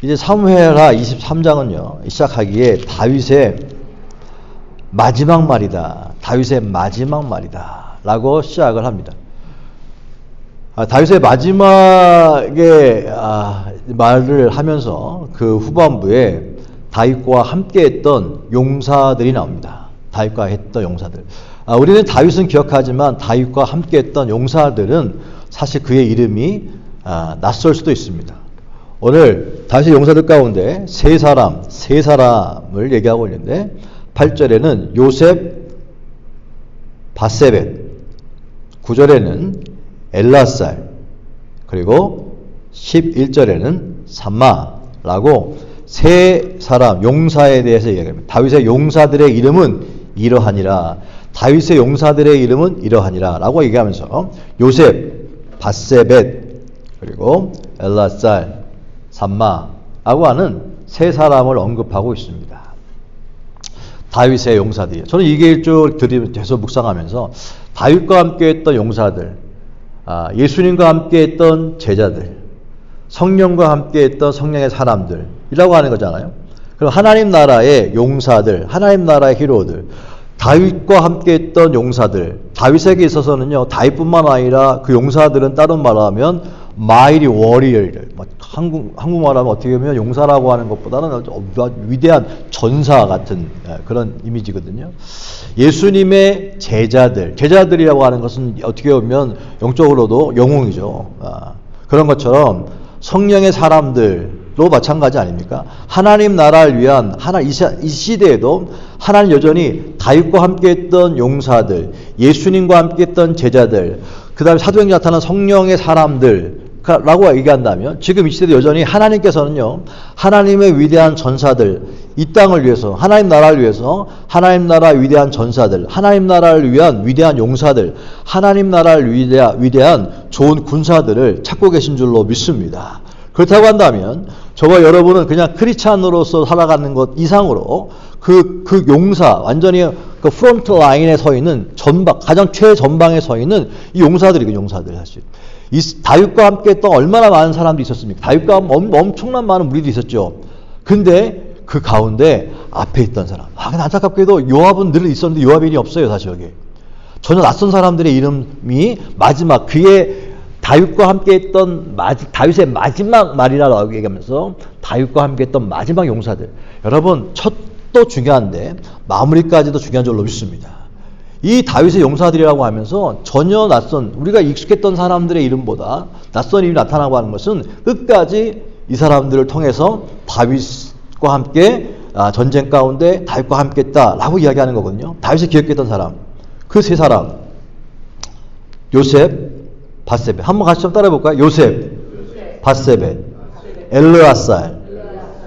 이제 사무엘하 23장은요, 시작하기에 다윗의 마지막 말이다. 다윗의 마지막 말이다. 라고 시작을 합니다. 다윗의 마지막에 말을 하면서 그 후반부에 다윗과 함께 했던 용사들이 나옵니다. 다윗과 했던 용사들. 우리는 다윗은 기억하지만 다윗과 함께 했던 용사들은 사실 그의 이름이 낯설 수도 있습니다. 오늘 다윗의 용사들 가운데 세 사람을 얘기하고 있는데 8절에는 요셉, 바세벳, 9절에는 엘라살, 그리고 11절에는 삼마라고 세 사람 용사에 대해서 얘기합니다. 다윗의 용사들의 이름은 이러하니라. 다윗의 용사들의 이름은 이러하니라 라고 얘기하면서 요셉, 바세벳, 그리고 엘라살, 삼마라고 하는 세 사람을 언급하고 있습니다. 다윗의 용사들이에요. 저는 이게 쭉 계속 묵상하면서 다윗과 함께 했던 용사들, 예수님과 함께 했던 제자들, 성령과 함께 했던 성령의 사람들이라고 하는 거잖아요. 그럼 하나님 나라의 용사들, 하나님 나라의 히로들, 다윗과 함께 했던 용사들, 다윗에게 있어서는요, 다윗뿐만 아니라 그 용사들은 다른 말로 하면 마이리 워리어를, 한국말로 하면 어떻게 보면 용사라고 하는 것보다는 위대한 전사 같은 그런 이미지거든요. 예수님의 제자들이라고 하는 것은 어떻게 보면 영적으로도 영웅이죠. 그런 것처럼 성령의 사람들도 마찬가지 아닙니까? 하나님 나라를 위한 이 시대에도 하나님 여전히 다윗과 함께했던 용사들, 예수님과 함께했던 제자들, 그 다음에 사도행전에 나타난 성령의 사람들 라고 얘기한다면 지금 이 시대도 여전히 하나님께서는요, 하나님의 위대한 전사들, 이 땅을 위해서, 하나님 나라를 위해서, 하나님 나라의 위대한 전사들, 하나님 나라를 위한 위대한 용사들, 하나님 나라를 위대한 좋은 군사들을 찾고 계신 줄로 믿습니다. 그렇다고 한다면 저와 여러분은 그냥 크리스찬으로서 살아가는 것 이상으로 그 용사, 완전히 그 프론트 라인에 서 있는 가장 최전방에 서 있는 이 용사들이 사실. 이 다윗과 함께 했던 얼마나 많은 사람들이 있었습니까? 다윗과 엄청난 많은 무리도 있었죠. 근데 그 가운데 앞에 있던 사람. 근데 안타깝게도 요압은 늘 있었는데 요압이 이름이 없어요, 사실 여기. 전혀 낯선 사람들의 이름이 마지막, 그의 다윗과 함께 했던 다윗의 마지막 말이라고 얘기하면서 다윗과 함께 했던 마지막 용사들. 여러분, 첫도 중요한데 마무리까지도 중요한 줄로 믿습니다. 이 다윗의 용사들이라고 하면서 전혀 우리가 익숙했던 사람들의 이름보다 낯선 이름이 나타나고 하는 것은 끝까지 이 사람들을 통해서 다윗과 함께 전쟁 가운데 다윗과 함께 했다라고 이야기하는 거거든요. 다윗이 기억했던 사람, 그 세 사람, 요셉, 바세벳. 한번 같이 좀 따라해 볼까요? 요셉, 바세벳, 엘르아살,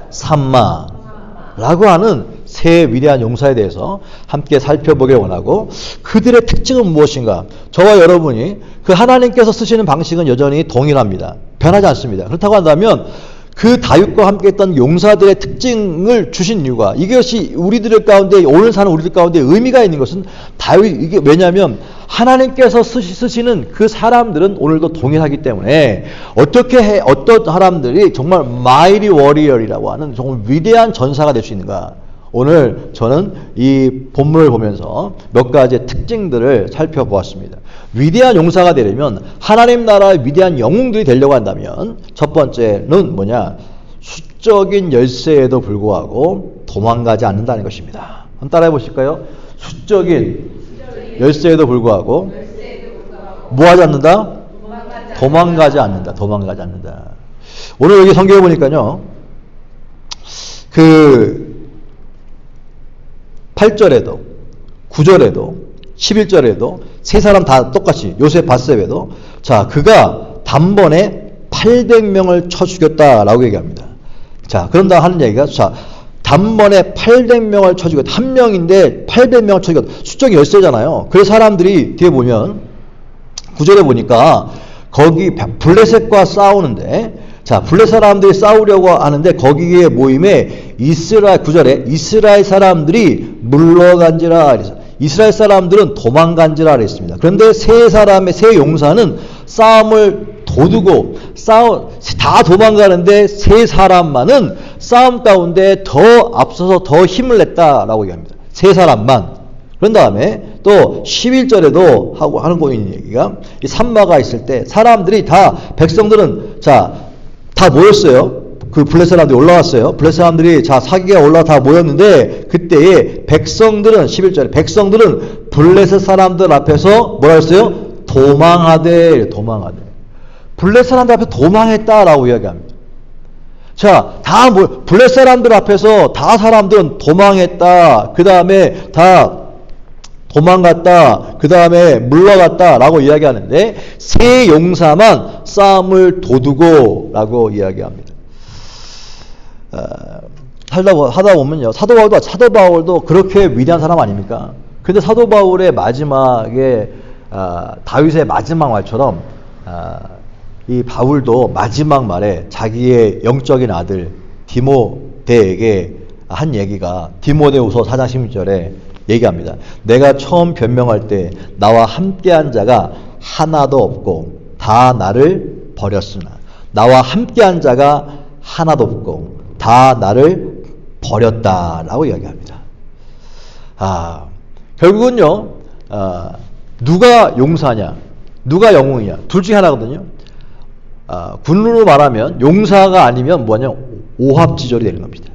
삼마라고 하는 세 위대한 용사에 대해서 함께 살펴보길 원하고, 그들의 특징은 무엇인가? 저와 여러분이 그 하나님께서 쓰시는 방식은 여전히 동일합니다. 변하지 않습니다. 그렇다고 한다면 그 다윗과 함께 했던 용사들의 특징을 주신 이유가, 이것이 우리들 가운데, 오늘 사는 우리들 가운데 의미가 있는 것은 이게 왜냐하면 하나님께서 쓰시는 그 사람들은 오늘도 동일하기 때문에 어떤 사람들이 정말 마이리 워리어이라고 하는 정말 위대한 전사가 될 수 있는가? 오늘 저는 이 본문을 보면서 몇 가지의 특징들을 살펴보았습니다. 위대한 용사가 되려면, 하나님 나라의 위대한 영웅들이 되려고 한다면 첫 번째는 뭐냐? 수적인 열세에도 불구하고 도망가지 않는다는 것입니다. 한번 따라해 보실까요? 수적인 열세에도 불구하고 뭐하지 않는다? 도망가지 않는다. 오늘 여기 성경에 보니까요, 8절에도 9절에도 11절에도 세 사람 다 똑같이 요셉 바세벳도, 자, 그가 단번에 800명을 쳐 죽였다라고 얘기합니다. 자, 그런다 하는 얘기가, 자, 단번에 800명을 쳐 죽였다. 한 명인데 800명을 쳐 죽였다. 수적이 열세잖아요. 그래서 사람들이 뒤에 보면 9절에 보니까 거기 블레셋과 싸우는데, 자, 블레셋 사람들이 싸우려고 하는데 거기에 모임에 9절에 이스라엘 사람들이 물러간지라 그래서 이스라엘 사람들은 도망간지라 그랬습니다. 그런데 세 용사는 싸움을 도두고 다 도망가는데 세 사람만은 싸움 가운데 더 앞서서 더 힘을 냈다라고 얘기합니다. 세 사람만. 그런 다음에 또 11절에도 하는 거 있는 얘기가 이 산마가 있을 때 사람들이 다 백성들은 다 모였어요. 그 블레셋 사람들이 올라왔어요. 블레셋 사람들이 사기가 올라와 다 모였는데 그때에 백성들은 11절에 백성들은 블레셋 사람들 앞에서 뭐라 했어요? 도망하되. 블레셋 사람들 앞에 도망했다라고 이야기합니다. 블레셋 사람들 앞에서 다 사람들은 도망했다. 그 다음에 다 도망갔다. 그 다음에 물러갔다. 라고 이야기하는데 세 용사만 싸움을 도두고 라고 이야기합니다. 하다 보면요. 사도 바울도 그렇게 위대한 사람 아닙니까? 근데 사도 바울의 마지막에 다윗의 마지막 말처럼 이 바울도 마지막 말에 자기의 영적인 아들 디모데에게 한 얘기가 디모데후서 4장 16절에 얘기합니다. 내가 처음 변명할 때 나와 함께한 자가 하나도 없고 다 나를 버렸으나 나와 함께한 자가 하나도 없고 다 나를 버렸다라고 이야기합니다. 결국은요, 누가 용사냐, 누가 영웅이냐, 둘 중에 하나거든요. 군으로 말하면 용사가 아니면 뭐냐, 오합지졸이 되는 겁니다.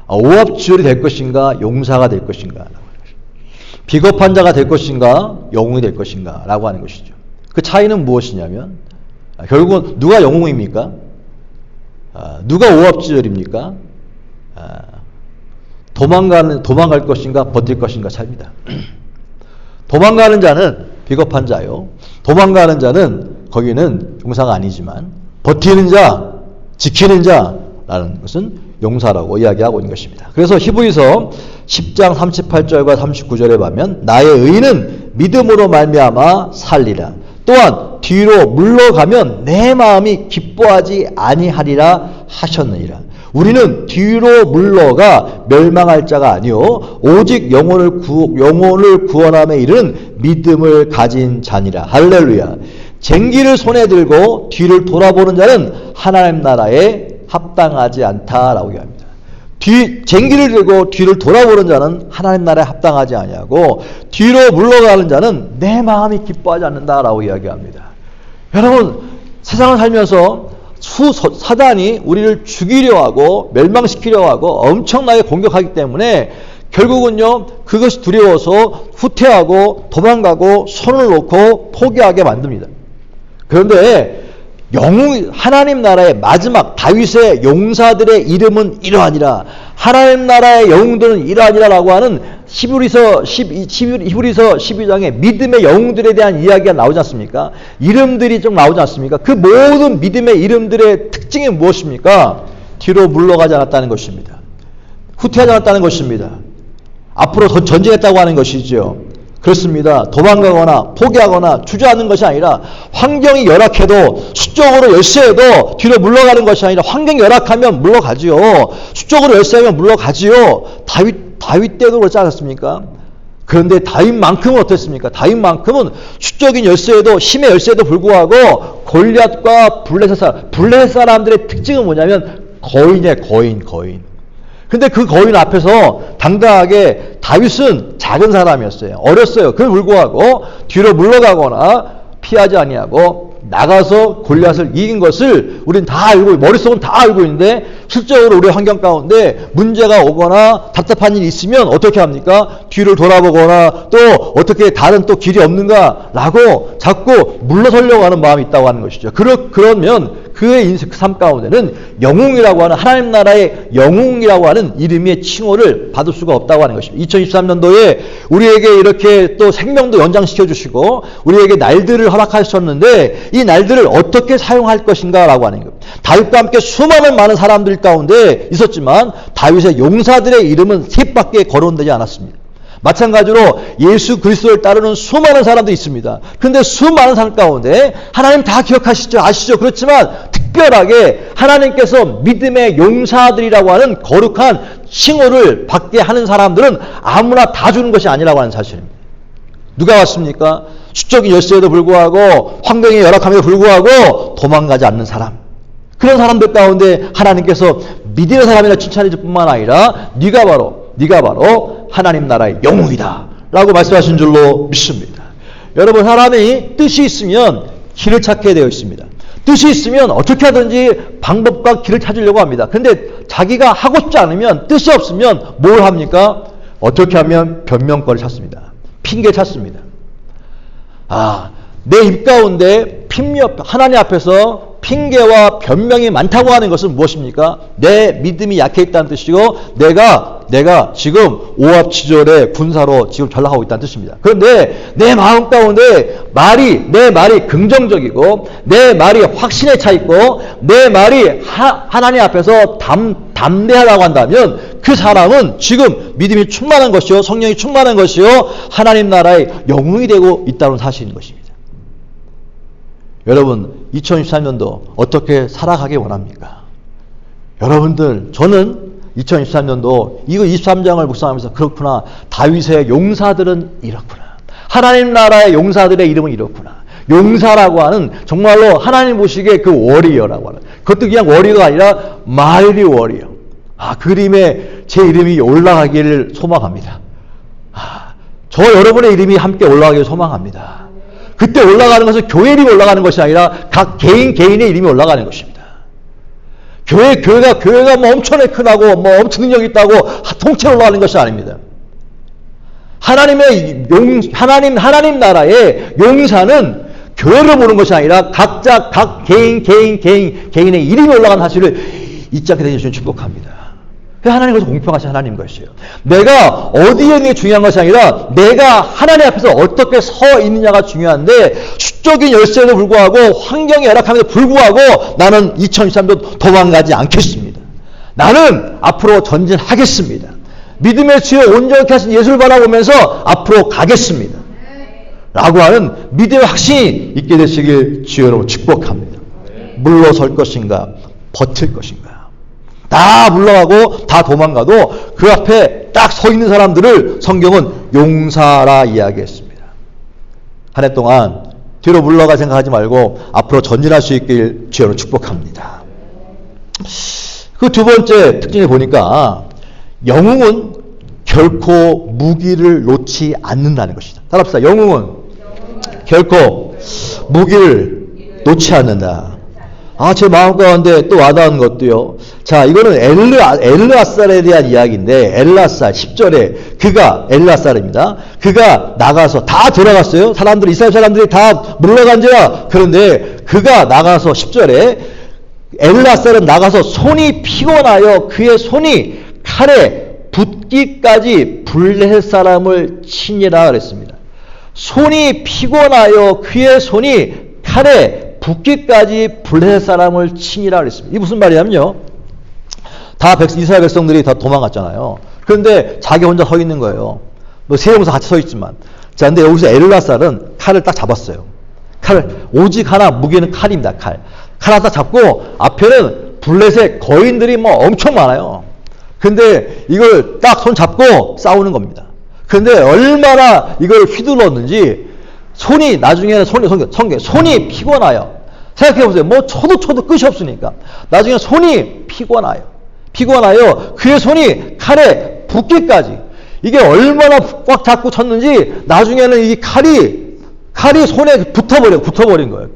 오합지졸이 될 것인가, 용사가 될 것인가, 비겁한 자가 될 것인가, 영웅이 될 것인가, 라고 하는 것이죠. 그 차이는 무엇이냐면, 결국은 누가 영웅입니까? 누가 오합지졸입니까? 도망갈 것인가, 버틸 것인가 차이입니다. 도망가는 자는 비겁한 자요. 도망가는 자는 거기는 용사가 아니지만, 버티는 자, 지키는 자라는 것은 용사라고 이야기하고 있는 것입니다. 그래서 히브리서 10장 38절과 39절에 보면 나의 의는 믿음으로 말미암아 살리라. 또한 뒤로 물러가면 내 마음이 기뻐하지 아니하리라 하셨느니라. 우리는 뒤로 물러가 멸망할 자가 아니요 오직 영혼을 구원함에 이르는 믿음을 가진 자니라. 할렐루야. 쟁기를 손에 들고 뒤를 돌아보는 자는 하나님 나라에 합당하지 않다라고 얘기합니다. 쟁기를 들고 뒤를 돌아보는 자는 하나님 나라에 합당하지 아니하고 뒤로 물러가는 자는 내 마음이 기뻐하지 않는다라고 이야기합니다. 여러분, 세상을 살면서 사단이 우리를 죽이려 하고 멸망시키려 하고 엄청나게 공격하기 때문에 결국은요, 그것이 두려워서 후퇴하고 도망가고 손을 놓고 포기하게 만듭니다. 그런데 하나님 나라의 마지막 다윗의 용사들의 이름은 이러하니라. 하나님 나라의 영웅들은 이러하니라라고 하는 히브리서 12장에 믿음의 영웅들에 대한 이야기가 나오지 않습니까? 이름들이 좀 나오지 않습니까? 그 모든 믿음의 이름들의 특징이 무엇입니까? 뒤로 물러가지 않았다는 것입니다. 후퇴하지 않았다는 것입니다. 앞으로 더 전진했다고 하는 것이죠. 그렇습니다. 도망가거나 포기하거나 주저하는 것이 아니라 환경이 열악해도 수적으로 열세해도 뒤로 물러가는 것이 아니라 환경이 열악하면 물러가지요. 수적으로 열세하면 물러가지요. 다윗 때도 그렇지 않았습니까? 그런데 다윗만큼은 어땠습니까? 다윗만큼은 수적인 열세에도 힘의 열세에도 불구하고 골리앗과 블레셋 사람들의 특징은 뭐냐면 거인이에요. 거인. 근데 그 거인 앞에서 당당하게 다윗은 작은 사람이었어요. 어렸어요. 그걸 불구하고 뒤로 물러가거나 피하지 아니하고 나가서 골리앗을 이긴 것을 우리는 다 알고, 머릿속은 다 알고 있는데 실제로 우리 환경 가운데 문제가 오거나 답답한 일이 있으면 어떻게 합니까? 뒤를 돌아보거나 또 어떻게 다른 또 길이 없는가라고 자꾸 물러서려고 하는 마음이 있다고 하는 것이죠. 그러면 그의 삶 가운데는 영웅이라고 하는 하나님 나라의 영웅이라고 하는 이름의 칭호를 받을 수가 없다고 하는 것입니다. 2023년도에 우리에게 이렇게 또 생명도 연장시켜 주시고 우리에게 날들을 허락하셨는데 이 날들을 어떻게 사용할 것인가라고 하는 겁니다. 다윗과 함께 수많은 많은 사람들 가운데 있었지만 다윗의 용사들의 이름은 셋밖에 거론되지 않았습니다. 마찬가지로 예수 그리스도를 따르는 수많은 사람도 있습니다. 그런데 수많은 사람 가운데 하나님 다 기억하시죠? 아시죠? 그렇지만 특별하게 하나님께서 믿음의 용사들이라고 하는 거룩한 칭호를 받게 하는 사람들은 아무나 다 주는 것이 아니라고 하는 사실입니다. 누가 왔습니까? 수적인 열쇠에도 불구하고 환경의 열악함에도 불구하고 도망가지 않는 사람. 그런 사람들 가운데 하나님께서 믿음의 사람이라 칭찬해 줄 뿐만 아니라 네가 바로 하나님 나라의 영웅이다 라고 말씀하신 줄로 믿습니다. 여러분, 사람이 뜻이 있으면 길을 찾게 되어 있습니다. 뜻이 있으면 어떻게 하든지 방법과 길을 찾으려고 합니다. 근데 자기가 하고 싶지 않으면, 뜻이 없으면 뭘 합니까? 어떻게 하면 변명거리를 찾습니다. 핑계 찾습니다. 내 입 가운데 하나님 앞에서 핑계와 변명이 많다고 하는 것은 무엇입니까? 내 믿음이 약해 있다는 뜻이고 내가 지금 오합지졸의 군사로 지금 전락하고 있다는 뜻입니다. 그런데 내 마음 가운데 내 말이 긍정적이고 내 말이 확신에 차 있고 내 말이 하나님 앞에서 담대하다고 한다면 그 사람은 지금 믿음이 충만한 것이요, 성령이 충만한 것이요, 하나님 나라의 영웅이 되고 있다는 사실인 것입니다. 여러분, 2023년도 어떻게 살아가기 원합니까? 여러분들, 저는 2023년도 이거 23장을 묵상하면서 그렇구나. 다윗의 용사들은 이렇구나. 하나님 나라의 용사들의 이름은 이렇구나. 용사라고 하는 정말로 하나님 보시기에 그 워리어라고 하는, 그것도 그냥 워리어가 아니라 마일리 워리어. 그림에 제 이름이 올라가기를 소망합니다. 저 여러분의 이름이 함께 올라가기를 소망합니다. 그때 올라가는 것은 교회 이름이 올라가는 것이 아니라 각 개인의 이름이 올라가는 것입니다. 교회가 뭐 엄청나게 크다고, 뭐 엄청 능력이 있다고 통째로 올라가는 것이 아닙니다. 하나님 나라의 용사는 교회로 보는 것이 아니라 각자 각 개인의 이름이 올라가는 사실을 잊지 않게 되시면 축복합니다. 하나님께서 공평하신 하나님 것이에요. 내가 어디에 있는 게 중요한 것이 아니라 내가 하나님 앞에서 어떻게 서 있느냐가 중요한데, 수적인 열쇠에도 불구하고 환경의 열악함에도 불구하고 나는 2023년 도망가지 않겠습니다. 나는 앞으로 전진하겠습니다. 믿음의 주여 온전케 하신 예수를 바라보면서 앞으로 가겠습니다. 라고 하는 믿음의 확신이 있게 되시길 주여로 축복합니다. 물러설 것인가 버틸 것인가. 다 물러가고 다 도망가도 그 앞에 딱 서 있는 사람들을 성경은 용사라 이야기했습니다. 한 해 동안 뒤로 물러갈 생각하지 말고 앞으로 전진할 수 있길 주여로 축복합니다. 그 두 번째 특징에 보니까 영웅은 결코 무기를 놓지 않는다는 것이다. 따라합시다. 영웅은 결코 무기를 놓지 않는다. 제 마음 가운데 또 와닿은 것도요. 자, 이거는 엘르아살에 대한 이야기인데, 엘르아살 10절에 엘르아살입니다. 그가 나가서 다 돌아갔어요. 이스라엘 사람들이 다 물러간지라. 그런데 그가 나가서 10절에 엘르아살은 나가서 손이 피곤하여 그의 손이 칼에 붙기까지 블레셋 사람을 치니라 그랬습니다. 손이 피곤하여 그의 손이 칼에 붙기까지 블레셋 사람을 치니라 그랬습니다. 이게 무슨 말이냐면요. 이스라엘 백성들이 다 도망갔잖아요. 그런데 자기 혼자 서 있는 거예요. 세 용사 같이 서 있지만. 자, 근데 여기서 엘르아살은 칼을 딱 잡았어요. 오직 하나, 무기는 칼입니다. 칼 하나 딱 잡고, 앞에는 블레셋 거인들이 엄청 많아요. 근데 이걸 딱 손 잡고 싸우는 겁니다. 근데 얼마나 이걸 휘둘렀는지, 나중에는 손이 피곤해요. 생각해보세요. 쳐도 끝이 없으니까. 나중에 손이 피곤해요. 그의 손이 칼에 붙기까지. 이게 얼마나 꽉 잡고 쳤는지, 나중에는 이 칼이 손에 붙어버린 거예요.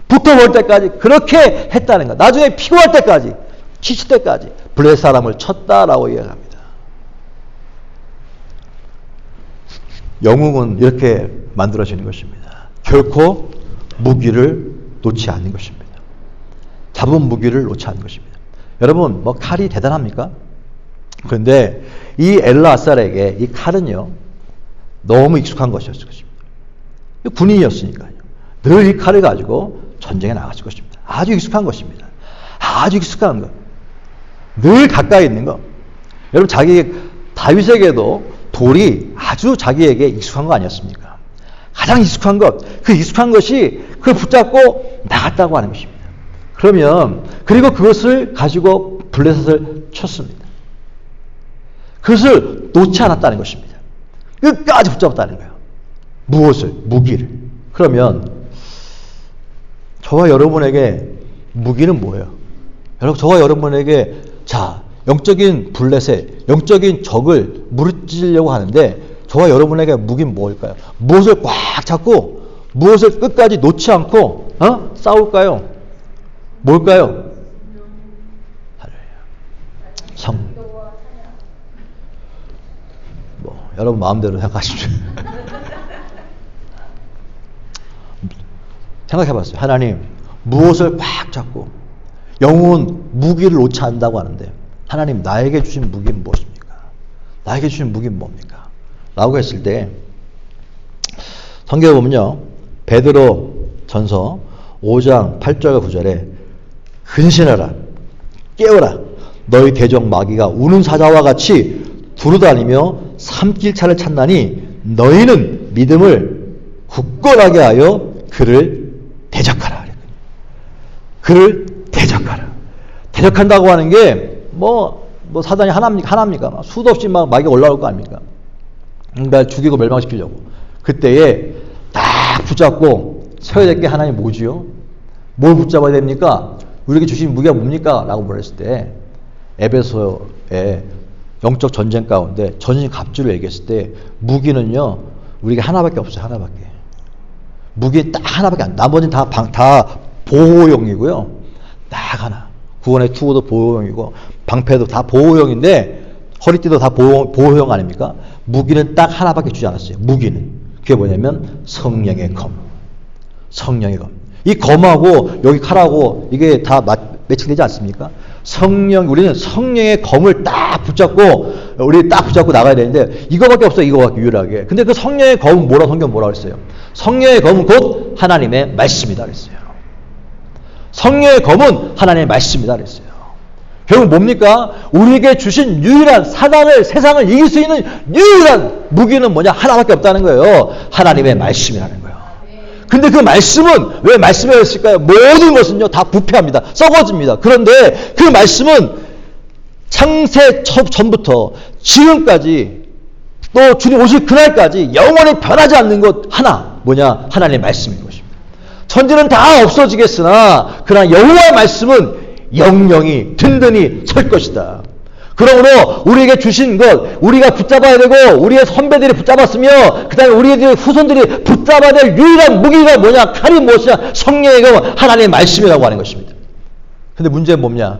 붙어버릴 때까지 그렇게 했다는 거예요. 나중에 피곤할 때까지, 지칠 때까지 블레셋 사람을 쳤다라고 이야기합니다. 영웅은 이렇게 만들어지는 것입니다. 결코 무기를 놓지 않는 것입니다. 잡은 무기를 놓지 않는 것입니다. 여러분, 칼이 대단합니까? 그런데 이 엘르아살에게 이 칼은요, 너무 익숙한 것이었을 것입니다. 군인이었으니까요. 늘 이 칼을 가지고 전쟁에 나갔을 것입니다. 아주 익숙한 것입니다. 아주 익숙한 것. 늘 가까이 있는 것. 여러분, 다윗에게도 돌이 아주 자기에게 익숙한 거 아니었습니까? 가장 익숙한 것, 그 익숙한 것이 그걸 붙잡고 나갔다고 하는 것입니다. 그리고 그것을 가지고 블레셋을 쳤습니다. 그것을 놓지 않았다는 것입니다. 끝까지 붙잡았다는 거예요. 무엇을? 무기를. 그러면 저와 여러분에게 무기는 뭐예요? 여러분, 저와 여러분에게 자, 영적인 블레셋, 영적인 적을 무찌르려고 하는데 저와 여러분에게 무기는 뭘까요? 무엇을 꽉 잡고 무엇을 끝까지 놓지 않고 싸울까요? 뭘까요? 여러분 마음대로 생각하십시오. 생각해봤어요. 하나님, 무엇을 꽉 잡고 영혼 무기를 놓지 않는다고 하는데 하나님, 나에게 주신 무기는 무엇입니까? 나에게 주신 무기는 뭡니까? 라고 했을 때 성경에 보면요, 베드로 전서 5장 8절과 9절에 근신하라, 깨어라, 너희 대적 마귀가 우는 사자와 같이 두루다니며 삼킬차를 찾나니 너희는 믿음을 굳건하게 하여 그를 대적하라. 그를 대적하라. 대적한다고 하는 게 뭐 사단이 하나입니까? 수도 없이 막 마귀가 올라올 거 아닙니까? 그러니까 죽이고 멸망시키려고. 그때에 딱 붙잡고 서야 될 게 하나님 뭐지요? 뭘 붙잡아야 됩니까? 우리에게 주신 무기가 뭡니까? 라고 물었을 때 에베소의 영적 전쟁 가운데 전신 갑주를 얘기했을 때 무기는요, 우리가 하나밖에 없어요. 하나밖에. 무기 딱 하나밖에 안, 나머지는 다 보호용이고요. 딱 하나. 구원의 투구도 보호용이고 방패도 다 보호용인데 허리띠도 다 보호용 아닙니까? 무기는 딱 하나밖에 주지 않았어요. 무기는. 그게 뭐냐면 성령의 검. 성령의 검. 이 검하고 여기 칼하고 이게 다 매칭되지 않습니까? 우리는 성령의 검을 딱 붙잡고 나가야 되는데 이거밖에 없어요. 이거밖에 유일하게. 근데 그 성령의 검은 성경 뭐라고 했어요? 성령의 검은 곧 하나님의 말씀이다 그랬어요. 성령의 검은 하나님의 말씀이다 그랬어요. 결국 뭡니까? 우리에게 주신 유일한 세상을 이길 수 있는 유일한 무기는 뭐냐? 하나밖에 없다는 거예요. 하나님의 말씀이라는 거예요. 근데 그 말씀은 왜 말씀이었을까요? 모든 것은요 다 부패합니다. 썩어집니다. 그런데 그 말씀은 창세 전부터 지금까지 또 주님 오실 그날까지 영원히 변하지 않는 것 하나, 뭐냐? 하나님의 말씀인 것입니다. 천지는 다 없어지겠으나 그러나 여호와의 말씀은 영영이 든든히 설 것이다. 그러므로 우리에게 주신 것, 우리가 붙잡아야 되고 우리의 선배들이 붙잡았으며 그 다음에 우리의 후손들이 붙잡아야 될 유일한 무기가 뭐냐? 칼이 무엇이냐? 성령의 검, 하나님의 말씀이라고 하는 것입니다. 근데 문제는 뭐냐?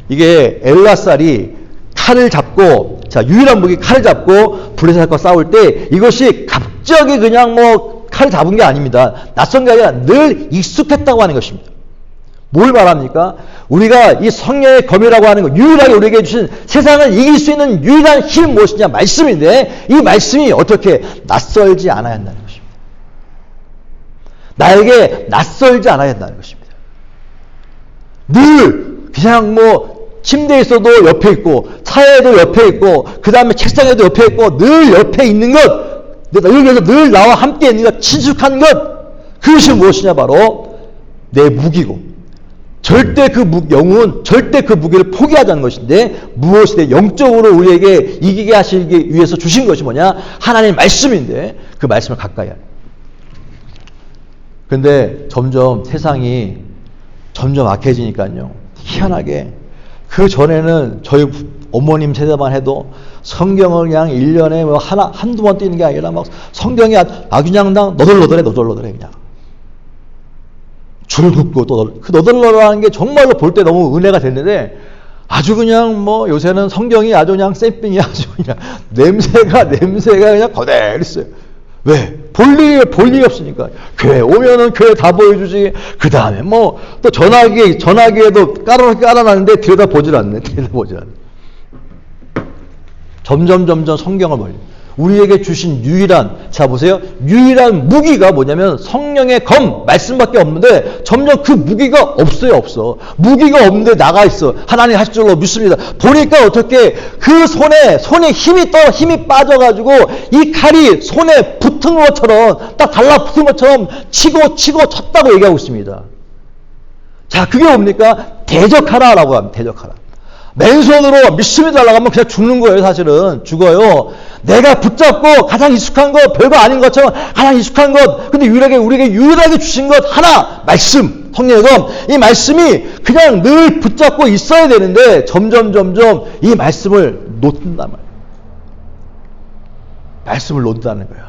이게 엘라살이 칼을 잡고, 유일한 무기 칼을 잡고 블레셋과 싸울 때 이것이 갑자기 그냥 칼을 잡은 게 아닙니다. 낯선 게 아니라 늘 익숙했다고 하는 것입니다. 뭘 말합니까? 우리가 이 성령의 검이라고 하는 것, 유일하게 우리에게 주신 세상을 이길 수 있는 유일한 힘은 무엇이냐? 말씀인데 이 말씀이 어떻게 낯설지 않아야 한다는 것입니다. 나에게 낯설지 않아야 한다는 것입니다. 늘 그냥 침대에 있어도 옆에 있고 차에도 옆에 있고 그 다음에 책상에도 옆에 있고 늘 옆에 있는 것, 늘 나와 함께 있는 것, 친숙한 것, 그것이 무엇이냐? 바로 내 무기고 절대 영웅은 절대 그 무기를 포기하자는 것인데 무엇이든 영적으로 우리에게 이기게 하시기 위해서 주신 것이 뭐냐? 하나님의 말씀인데 그 말씀을 가까이 하는. 근데 점점 세상이 점점 악해지니까요. 희한하게 그 전에는 저희 어머님 세대만 해도 성경을 그냥 1년에 한두 번 띄는 게 아니라 성경이 아주 그냥 너덜너덜해 그냥. 줄 긋고 그 너덜너덜하는 게 정말로 볼 때 너무 은혜가 됐는데 아주 그냥 요새는 성경이 아주 그냥 쌤빙이 아주 그냥 냄새가 그냥 거대로 있어요. 왜? 볼 일이 없으니까. 교회 오면은 교회 다 보여주지. 그 다음에 또 전화기에도 깔아놨는데 들여다보질 않네. 점점 성경을 버려. 우리에게 주신 유일한 유일한 무기가 뭐냐면 성령의 검, 말씀밖에 없는데 점점 그 무기가 없어. 무기가 없는데 나가 있어. 하나님 하실 줄로 믿습니다. 보니까 어떻게 그 손에 힘이 빠져가지고 이 칼이 손에 붙은 것처럼 딱 달라붙은 것처럼 치고 쳤다고 얘기하고 있습니다. 자, 그게 뭡니까? 대적하라라고 합니다. 대적하라. 맨손으로 믿습니다 라고 하면 그냥 죽는 거예요. 사실은 죽어요. 내가 붙잡고 가장 익숙한 것, 별거 아닌 것처럼 가장 익숙한 것, 근데 우리에게 유일하게 주신 것 하나, 말씀, 성령의 검. 이 말씀이 그냥 늘 붙잡고 있어야 되는데 점점 이 말씀을 놓는단 말이에요. 말씀을 놓는다는 거예요.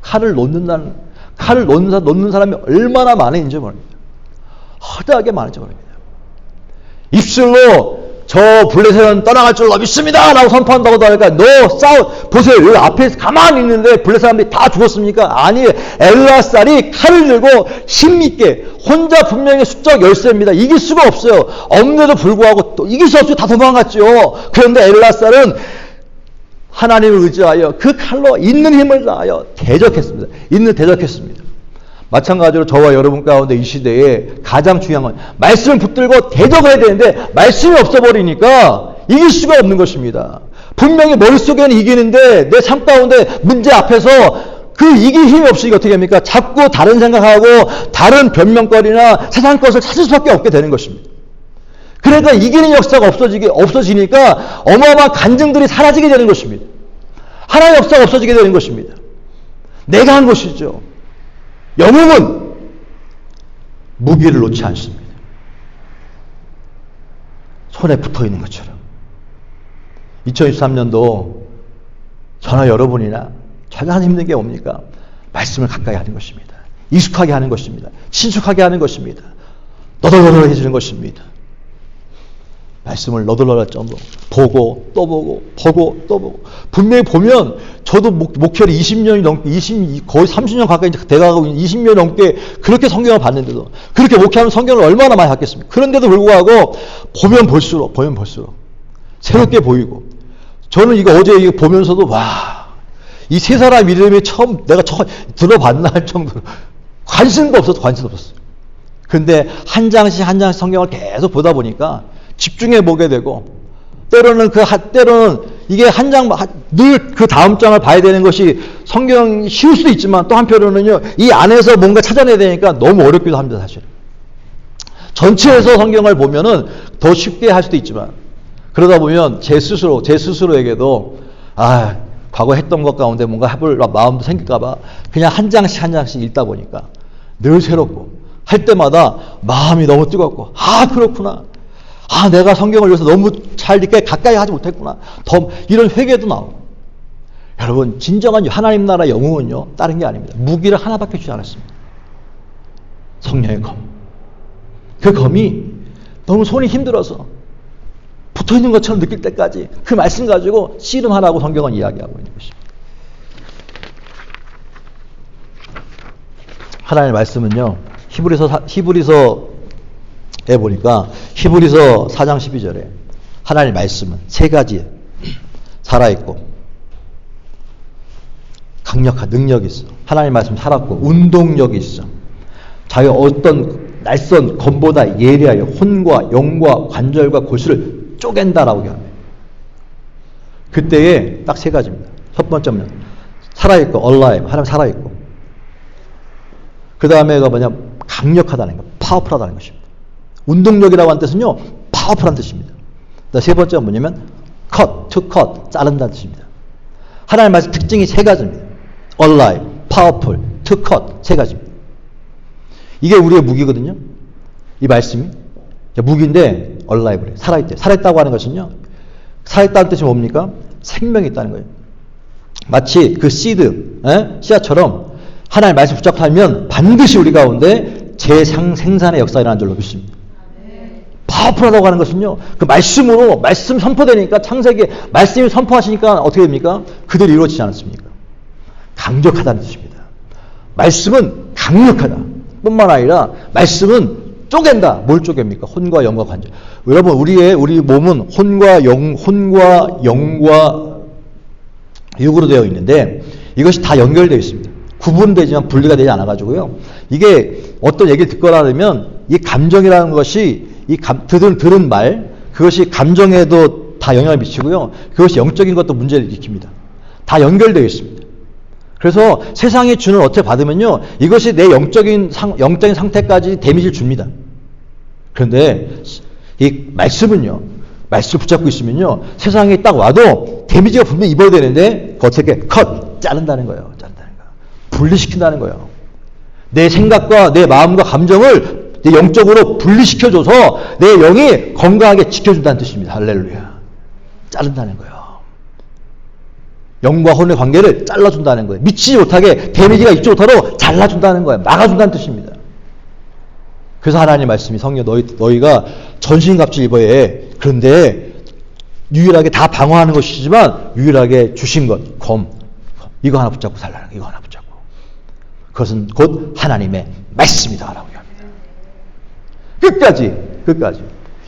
칼을 놓는 사람이 얼마나 많은지 모릅니다. 허다하게 많은지 모릅니다. 입술로 저 블레셋은 떠나갈 줄로 믿습니다 라고 선포한다고도 하니까 보세요. 여기 앞에 가만히 있는데 블레셋 사람들이 다 죽었습니까? 아니에요. 엘라살이 칼을 들고 힘있게 혼자 분명히 수적 열세입니다. 이길 수가 없어요. 없는데도 불구하고 또 이길 수 없이 다 도망갔죠. 그런데 엘라살은 하나님을 의지하여 그 칼로 있는 힘을 다하여 대적했습니다. 대적했습니다. 마찬가지로 저와 여러분 가운데 이 시대에 가장 중요한 건 말씀을 붙들고 대적을 해야 되는데 말씀이 없어버리니까 이길 수가 없는 것입니다. 분명히 머릿속에는 이기는데 내 삶 가운데 문제 앞에서 그 이길 힘이 없으니까 어떻게 합니까? 자꾸 다른 생각하고 다른 변명거리나 세상 것을 찾을 수밖에 없게 되는 것입니다. 그러니까 이기는 역사가 없어지니까 어마어마한 간증들이 사라지게 되는 것입니다. 하나의 역사가 없어지게 되는 것입니다. 내가 한 것이죠. 영웅은 무기를 놓지 않습니다. 손에 붙어 있는 것처럼. 2023년도 저나 여러분이나 가장 힘든 게 뭡니까? 말씀을 가까이 하는 것입니다. 익숙하게 하는 것입니다. 친숙하게 하는 것입니다. 너덜너덜해지는 것입니다. 말씀을 너덜너덜 정도 보고 또 보고 분명히 보면 저도 목회를 20년이 넘게 거의 30년 가까이 돼가고 20년 넘게 그렇게 성경을 봤는데도 그렇게 목회하는 성경을 얼마나 많이 봤겠습니까? 그런데도 불구하고 보면 볼수록 새롭게 보이고 저는 어제 이거 보면서도 이 세 사람 이름이 내가 처음 들어봤나 할 정도로 관심도 없었어요. 근데 한 장씩 성경을 계속 보다 보니까 집중해 보게 되고 때로는 이게 한 장 늘 그 다음 장을 봐야 되는 것이 성경이 쉬울 수도 있지만 또 한편으로는요 이 안에서 뭔가 찾아내야 되니까 너무 어렵기도 합니다. 사실은 전체에서 성경을 보면은 더 쉽게 할 수도 있지만 그러다 보면 제 스스로에게도 과거 했던 것 가운데 뭔가 해볼 마음도 생길까봐 그냥 한 장씩 읽다 보니까 늘 새롭고 할 때마다 마음이 너무 뜨겁고 그렇구나. 내가 성경을 위해서 너무 잘 이렇게 가까이 하지 못했구나. 이런 회개도 나오고. 여러분, 진정한 하나님 나라 영웅은요, 다른 게 아닙니다. 무기를 하나밖에 주지 않았습니다. 성령의 검. 그 검이 너무 손이 힘들어서 붙어 있는 것처럼 느낄 때까지 그 말씀 가지고 씨름하라고 성경은 이야기하고 있는 것입니다. 하나님의 말씀은요, 히브리서에 보니까 히브리서 4장 12절에 하나님의 말씀은 세 가지 살아있고 강력한 능력이 있어. 하나님의 말씀 살았고 운동력이 있어. 자기가 어떤 낯선 검보다 예리하여 혼과 영과 관절과 골수를 쪼갠다라고 합니다. 그때에 딱 세 가지입니다. 첫 번째는 살아있고 alive, 하나님 살아있고 그 다음에가 뭐냐 강력하다는 거, 파워풀하다는 것입니다. 운동력이라고 하는 뜻은요 파워풀한 뜻입니다. 세 번째가 뭐냐면 to cut, 자른다는 뜻입니다. 하나님의 말씀 특징이 세 가지입니다. alive, powerful, to cut, 세 가지입니다. 이게 우리의 무기거든요. 이 말씀이 무기인데 alive래, 살아있대. 살아있다고 하는 것은요 살아있다는 뜻이 뭡니까? 생명이 있다는 거예요. 마치 그 씨드, 씨앗처럼 하나님의 말씀 붙잡하면 반드시 우리 가운데 재생산의 역사가 일어나는 줄로 믿습니다. 파워풀하다고 하는 것은요, 그 말씀으로, 말씀 선포되니까 창세기에 말씀이 선포하시니까 어떻게 됩니까? 그대로 이루어지지 않았습니까? 강력하다는 뜻입니다. 말씀은 강력하다. 뿐만 아니라 말씀은 쪼갠다. 뭘 쪼갭니까? 혼과 영과 관절. 여러분, 우리 몸은 혼과 영과 육으로 되어 있는데 이것이 다 연결되어 있습니다. 구분되지만 분리가 되지 않아가지고요. 이게 어떤 얘기를 듣거나 하면 이 감정이라는 것이 들은 말, 그것이 감정에도 다 영향을 미치고요. 그것이 영적인 것도 문제를 일으킵니다. 다 연결되어 있습니다. 그래서 세상이 주는 어떻게 받으면요, 이것이 내 영적인 상태까지 데미지를 줍니다. 그런데 이 말씀은요, 말씀을 붙잡고 있으면요, 세상에 딱 와도 데미지가 분명히 입어야 되는데 그 어떻게 자른다는 거예요. 자른다는 거예요. 분리시킨다는 거예요. 내 생각과 내 마음과 감정을 내 영적으로 분리시켜줘서 내 영이 건강하게 지켜준다는 뜻입니다. 할렐루야. 자른다는 거예요. 영과 혼의 관계를 잘라준다는 거예요. 미치지 못하게 데미지가 있지 못하도록 잘라준다는 거예요. 막아준다는 뜻입니다. 그래서 하나님 말씀이 성령 너희가 전신갑주 입어야 해. 그런데 유일하게 다 방어하는 것이지만 유일하게 주신 것 이거 하나 붙잡고 살라는 거. 이거 하나 붙잡고. 그것은 곧 하나님의 말씀이다 라고 합니다. 끝까지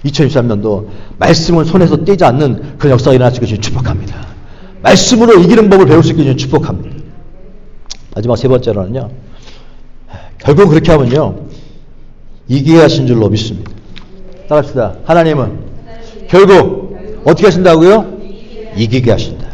2023년도 말씀을 손에서 떼지 않는 그런 역사가 일어날 수 있게 축복합니다. 말씀으로 이기는 법을 배울 수 있게 축복합니다. 마지막 세 번째로는요, 결국 그렇게 하면요 이기게 하신 줄로 믿습니다. 따라합시다. 하나님은 결국 어떻게 하신다고요? 이기게 하신다.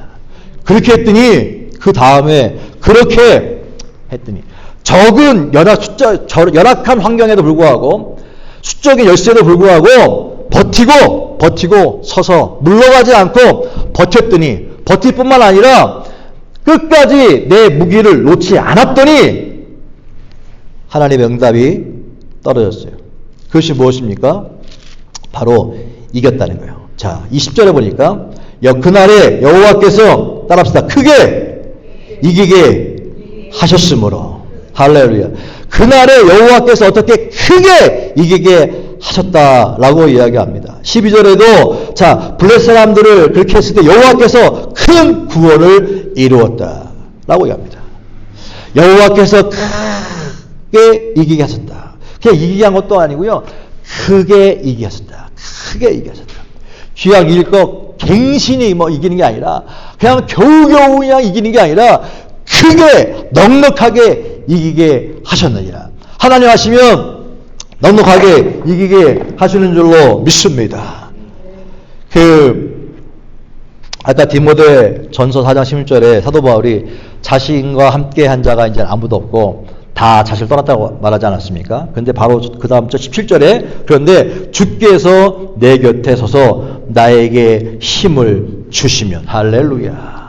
그렇게 했더니 그 다음에 그렇게 했더니 적은 열악한 환경에도 불구하고 수적인 열세에도 불구하고 버티고 서서 물러가지 않고 버틸 뿐만 아니라 끝까지 내 무기를 놓지 않았더니 하나님의 응답이 떨어졌어요. 그것이 무엇입니까? 바로 이겼다는 거예요. 자, 20절에 보니까 그날에 여호와께서 따라합시다. 크게 이기게 하셨으므로. 할렐루야. 그날에 여호와께서 어떻게 크게 이기게 하셨다라고 이야기합니다. 12절에도 자, 블레 사람들을 그렇게 했을 때 여호와께서 큰 구원을 이루었다라고 이야기합니다. 여호와께서 크게 이기게 하셨다. 그냥 이기게 한 것도 아니고요. 크게 이기게 하셨다. 크게 이기게 하셨다. 귀약 일껏 갱신이 이기는 게 아니라 그냥 겨우겨우 그냥 이기는 게 아니라 크게 넉넉하게 이기게 하셨느니라. 하나님 하시면 넉넉하게 이기게 하시는 줄로 믿습니다. 아까 디모데 전서 4장 16절에 사도 바울이 자신과 함께 한 자가 이제 아무도 없고 다 자신을 떠났다고 말하지 않았습니까? 근데 바로 그 다음 절 17절에 그런데 주께서 내 곁에 서서 나에게 힘을 주시면 할렐루야.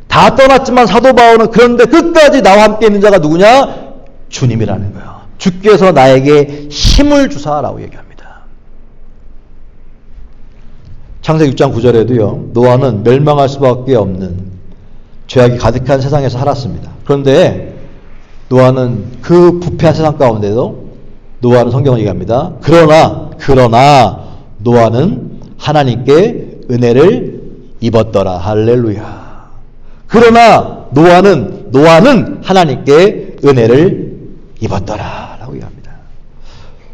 다 떠났지만 사도 바울은 그런데 끝까지 나와 함께 있는 자가 누구냐? 주님이라는 거예요. 주께서 나에게 힘을 주사라고 얘기합니다. 창세기 6장 9절에도요. 노아는 멸망할 수밖에 없는 죄악이 가득한 세상에서 살았습니다. 그런데 노아는 그 부패한 세상 가운데도 노아는 성경을 얘기합니다. 그러나 노아는 하나님께 은혜를 입었더라. 할렐루야. 그러나 노아는 하나님께 은혜를 입었더라 라고 얘기합니다.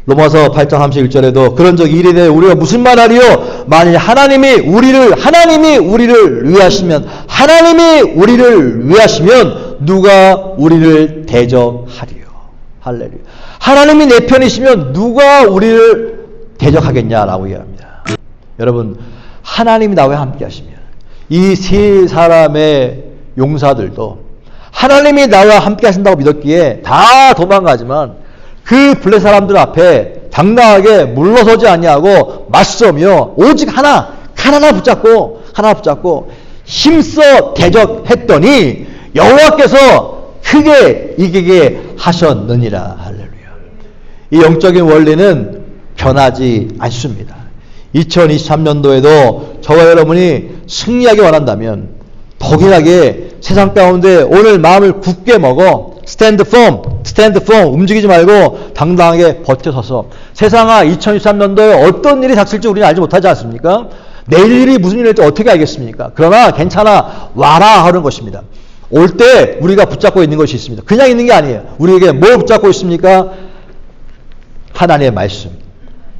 로마서 8장 31절에도 그런 적 일이 되어 우리가 무슨 말하리요? 만일 하나님이 우리를 위하시면 누가 우리를 대적하리요? 할렐루야. 하나님이 내 편이시면 누가 우리를 대적하겠냐라고 얘기합니다. 여러분, 하나님이 나와 함께 하시면 이 세 사람의 용사들도 하나님이 나와 함께 하신다고 믿었기에 다 도망가지만 그 블레 사람들 앞에 당당하게 물러서지 아니하고 맞서며 오직 하나 붙잡고 힘써 대적했더니 여호와께서 크게 이기게 하셨느니라. 할렐루야. 이 영적인 원리는 변하지 않습니다. 2023년도에도 저와 여러분이 승리하기 원한다면 덕인하게 세상 가운데 오늘 마음을 굳게 먹어 스탠드 폼 움직이지 말고 당당하게 버텨서서 세상아 2023년도에 어떤 일이 닥칠지 우리는 알지 못하지 않습니까? 내일이 무슨 일일지 어떻게 알겠습니까? 그러나 괜찮아 와라 하는 것입니다. 올 때 우리가 붙잡고 있는 것이 있습니다. 그냥 있는 게 아니에요. 우리에게 뭘 붙잡고 있습니까? 하나님의 말씀.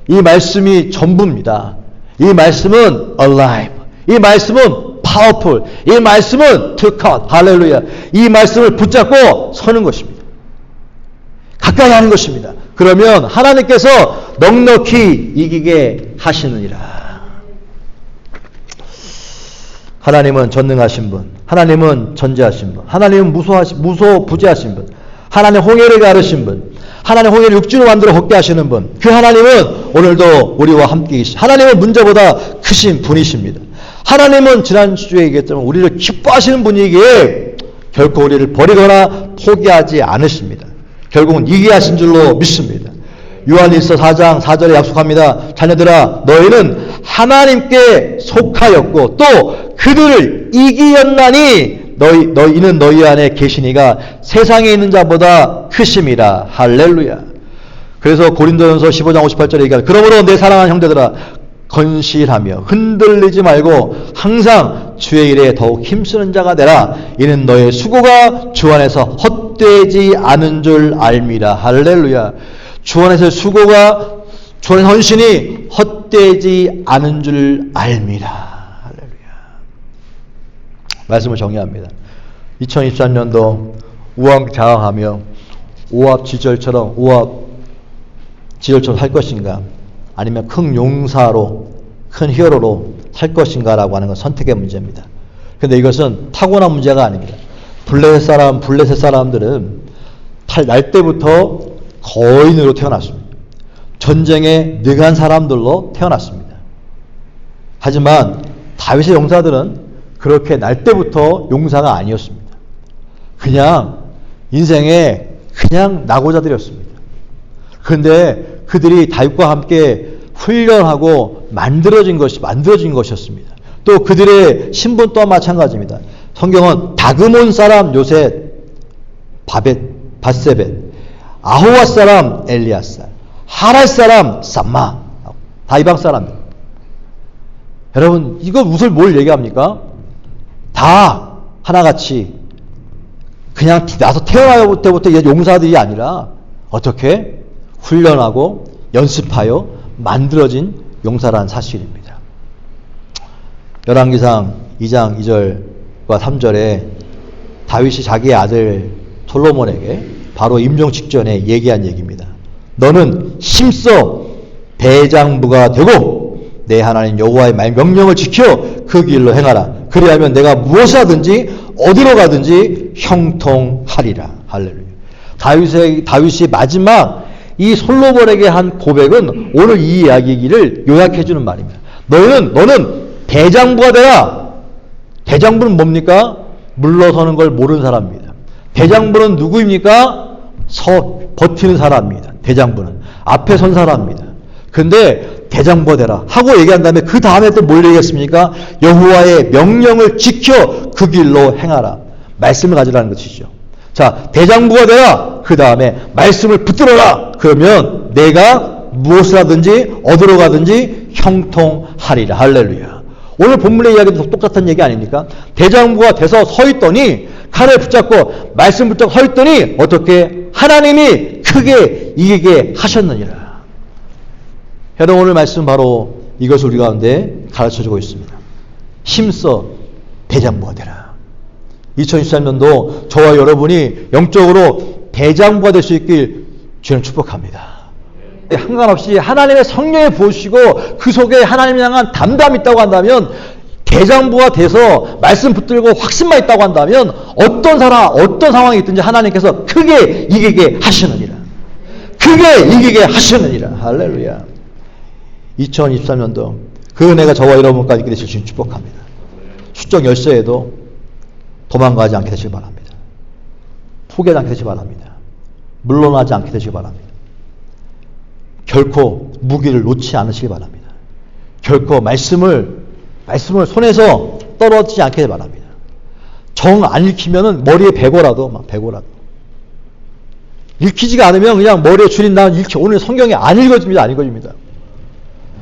이 말씀이 전부입니다. 이 말씀은 alive. 이 말씀은 powerful. 이 말씀은 to cut. 할렐루야. 이 말씀을 붙잡고 서는 것입니다. 가까이 하는 것입니다. 그러면 하나님께서 넉넉히 이기게 하시느니라. 하나님은 전능하신 분, 하나님은 전지하신 분, 하나님은 무소부지하신 분, 하나님 홍해를 가르신 분, 하나님 홍해를 육지로 만들어 걷게 하시는 분, 그 하나님은 오늘도 우리와 함께 계십니다. 하나님은 문제보다 크신 분이십니다. 하나님은 지난주에 얘기했지만 우리를 기뻐하시는 분이기에 결코 우리를 버리거나 포기하지 않으십니다. 결국은 이기하신 줄로 믿습니다. 요한일서 4장 4절에 약속합니다. 자녀들아, 너희는 하나님께 속하였고 또 그들을 이기었나니 너희는 너희 안에 계시니가 세상에 있는 자보다 크심이라. 할렐루야. 그래서 고린도전서 15장 58절에 얘기하는, 그러므로 내 사랑하는 형제들아, 건실하며 흔들리지 말고 항상 주의 일에 더욱 힘쓰는 자가 되라. 이는 너의 수고가 주 안에서 헛되지 않은 줄 알미라. 할렐루야. 주 안에서의 수고가, 주 안에서 헌신이 헛되지 않은 줄 알미라. 할렐루야. 말씀을 정리합니다. 2023년도 우왕좌왕하며 오합 지절처럼 할 것인가, 아니면 큰 용사로, 큰 히어로로 살 것인가라고 하는 건 선택의 문제입니다. 그런데 이것은 타고난 문제가 아닙니다. 블레셋 사람들은 날 때부터 거인으로 태어났습니다. 전쟁에 능한 사람들로 태어났습니다. 하지만 다윗의 용사들은 그렇게 날 때부터 용사가 아니었습니다. 그냥 인생에 그냥 낙오자들이었습니다. 그런데 그들이 다윗과 함께 훈련하고 만들어진 것이었습니다. 또 그들의 신분 또한 마찬가지입니다. 성경은 다그몬 사람 요셉, 바세벳, 아호와 사람 엘리아살, 하랄 사람 삼마, 다 이방 사람들. 여러분, 이거 무슨 뭘 얘기합니까? 다 하나같이 그냥 나서 태어날 때부터 용사들이 아니라 어떻게 훈련하고 연습하여 만들어진 용사라는 사실입니다. 열왕기상 2장 2절과 3절에 다윗이 자기의 아들 솔로몬에게 바로 임종 직전에 얘기한 얘기입니다. 너는 힘써 대장부가 되고 내 하나님 여호와의 명령을 지켜 그 길로 행하라. 그리하면 내가 무엇을 하든지 어디로 가든지 형통하리라. 할렐루야. 다윗이 마지막 이 솔로몬에게 한 고백은 오늘 이 이야기를 요약해 주는 말입니다. 너는 대장부가 되라. 대장부는 뭡니까? 물러서는 걸 모르는 사람입니다. 대장부는 누구입니까? 버티는 사람입니다. 대장부는 앞에 선 사람입니다. 근데 대장부가 되라 하고 얘기한 다음에 그 다음에 또 뭘 얘기했습니까? 여호와의 명령을 지켜 그 길로 행하라. 말씀을 가지라는 것이죠. 자, 대장부가 되라. 그 다음에 말씀을 붙들어라. 그러면 내가 무엇을 하든지 어디로 가든지 형통하리라. 할렐루야. 오늘 본문의 이야기도 똑같은 얘기 아닙니까? 대장부가 돼서 서 있더니, 칼을 붙잡고 말씀 붙잡고 서 있더니 어떻게 하나님이 크게 이기게 하셨느니라. 여러분, 오늘 말씀 바로 이것을 우리 가운데 가르쳐주고 있습니다. 힘써 대장부가 되라. 2023년도 저와 여러분이 영적으로 대장부가 될 수 있길 주님 축복합니다. 한간없이 하나님의 성령에 부으시고 그 속에 하나님을 향한 담담이 있다고 한다면, 대장부가 돼서 말씀 붙들고 확신만 있다고 한다면 어떤 상황이 있든지 하나님께서 크게 이기게 하시느니라. 크게 이기게 하시느니라. 할렐루야. 2023년도 그 은혜가 저와 여러분까지 있게 되실 수 축복합니다. 수적 열쇠에도 도망가지 않게 되시기 바랍니다. 포기하지 않게 되시기 바랍니다. 물러나지 않게 되시기 바랍니다. 결코 무기를 놓지 않으시기 바랍니다. 결코 말씀을 손에서 떨어지지 않게 바랍니다. 정 안 읽히면은 머리에 베고라도 읽히지가 않으면 그냥 머리에 주님 나는 오늘 성경이 안 읽어집니다.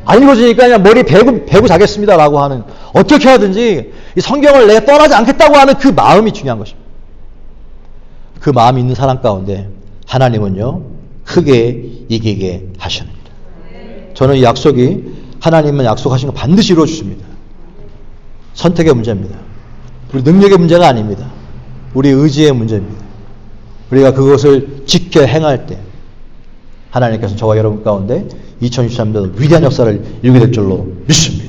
안 읽어지니까 그냥 머리 베고 자겠습니다라고 하는, 어떻게 하든지 이 성경을 내가 떠나지 않겠다고 하는 그 마음이 중요한 것입니다. 그 마음이 있는 사람 가운데 하나님은요 크게 이기게 하십니다. 저는 이 약속이, 하나님은 약속하신 거 반드시 이루어 주십니다. 선택의 문제입니다. 우리 능력의 문제가 아닙니다. 우리 의지의 문제입니다. 우리가 그것을 지켜 행할 때 하나님께서 저와 여러분 가운데 2023년도 위대한 역사를 이루게 될 줄로 믿습니다.